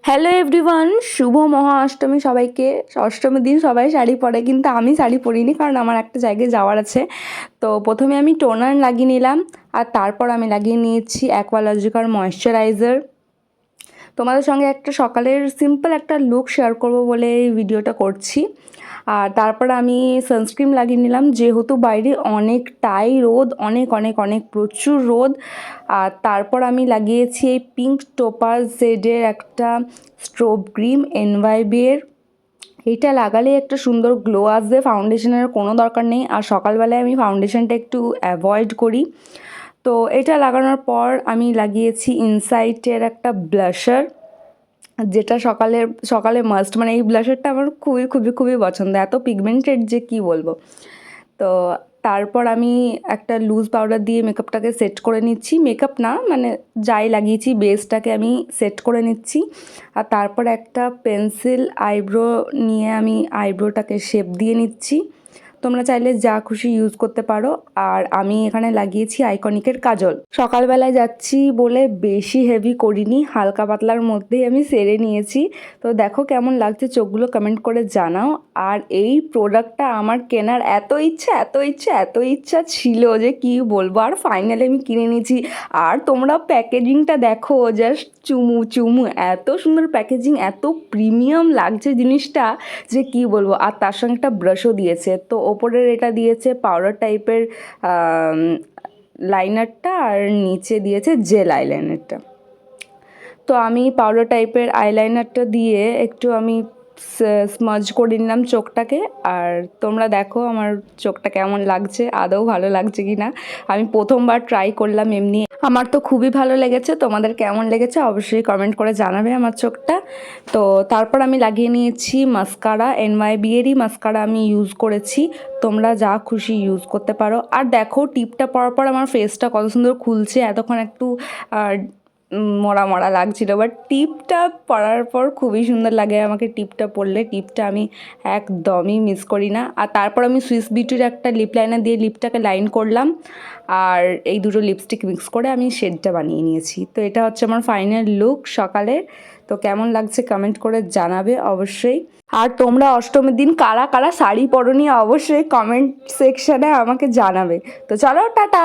Hello everyone, শুভ মহা অষ্টমী সবাইকে। অষ্টমীর দিন সবাই শাড়ি পরে, কিন্তু আমি শাড়ি পরিনি, কারণ আমার একটা জায়গায় যাওয়ার আছে। তো প্রথমে আমি টোনার লাগিয়ে নিলাম, আর তারপর আমি লাগিয়ে নিয়েছি অ্যাকোয়ালজিকার ময়েশ্চারাইজার। তোমাদের সঙ্গে একটা সকালের সিম্পল একটা লুক শেয়ার করব বলে এই ভিডিওটা করছি। আর তারপর আমি সানস্ক্রিন লাগিয়ে নিলাম, যেহেতু বাইরে অনেকটাই রোদ, অনেক অনেক অনেক প্রচুর রোদ। আর তারপর আমি লাগিয়েছি এই পিঙ্ক টোপাজ শেডের একটা স্ট্রোব ক্রিম এনওয়াইবির। এইটা লাগালে একটা সুন্দর গ্লো আসবে, ফাউন্ডেশনের কোনো দরকার নেই। আর সকালবেলায় আমি ফাউন্ডেশনটা একটু অ্যাভয়েড করি। তো এটা লাগানোর পর আমি লাগিয়েছি ইনসাইটের একটা ব্লাশার, যেটা সকালে মাস্ট। মানে এই ব্লাশারটা আমার খুবই খুবই খুবই পছন্দ, এত পিগমেন্টেড যে কি বলবো। তো তারপর আমি একটা লুজ পাউডার দিয়ে মেকআপটাকে সেট করে নিচ্ছি, মেকআপ না মানে যাই লাগিয়েছি বেসটাকে আমি সেট করে নিচ্ছি। আর তারপর একটা পেন্সিল আইব্রো নিয়ে আমি আইব্রোটাকে শেপ দিয়ে নিচ্ছি। তোমরা চাইলে যা খুশি ইউজ করতে পারো। আর আমি এখানে লাগিয়েছি আইকনিকের কাজল। সকালবেলায় যাচ্ছি বলে বেশি হেভি করিনি, হালকা পাতলার মধ্যেই আমি সেরে নিয়েছি। তো দেখো কেমন লাগছে, চোখগুলো কমেন্ট করে জানাও। আর এই প্রোডাক্টটা আমার কেনার এত ইচ্ছা ছিল যে কি বলবো, আর ফাইনালি আমি কিনে নিয়েছি। আর তোমরা প্যাকেজিংটা দেখো, জাস্ট চুমু চুমু, এত সুন্দর প্যাকেজিং, এত প্রিমিয়াম লাগছে জিনিসটা যে কি বলবো। আর তার সঙ্গে একটা ব্রাশও দিয়েছে। তো ওপরের এটা দিয়েছে পাউডার টাইপের লাইনারটা, আর নিচে দিয়েছে জেল আইলাইনারটা। তো আমি পাউডার টাইপের আইলাইনারটা দিয়ে একটু আমি স্মাজ করে নিলাম চোখটাকে। আর তোমরা দেখো আমার চোখটা কেমন লাগছে, আদৌ ভালো লাগছে কি না। আমি প্রথমবার ট্রাই করলাম এমনি, আমার তো খুবই ভালো লেগেছে। তোমাদের কেমন লেগেছে অবশ্যই কমেন্ট করে জানাবে আমার চোখটা। তো তারপর আমি লাগিয়ে নিয়েছি মাস্কারা, এনওয়াইবি এরই মাস্কারা আমি ইউজ করেছি। তোমরা যা খুশি ইউজ করতে পারো। আর দেখো টিপটা পরার পর আমার ফেসটা কত সুন্দর খুলছে। এতক্ষণ একটু মরা মরা লাগছিল, বাট টিপটা পরার পর খুবই সুন্দর লাগে আমাকে। টিপটা পরলে, টিপটা আমি একদমই মিস করি না। আর তারপর আমি সুইস বিউটির একটা লিপ লাইনার দিয়ে লিপটাকে লাইন করলাম, আর এই দুটো লিপস্টিক মিক্স করে আমি শেডটা বানিয়ে নিয়েছি। তো এটা হচ্ছে আমার ফাইনাল লুক সকালের। তো কেমন লাগছে কমেন্ট করে জানাবে অবশ্যই। আর তোমরা অষ্টমীর দিন কারা কারা শাড়ি পরোনি অবশ্যই কমেন্ট সেকশানে আমাকে জানাবে। তো চলো, টাটা।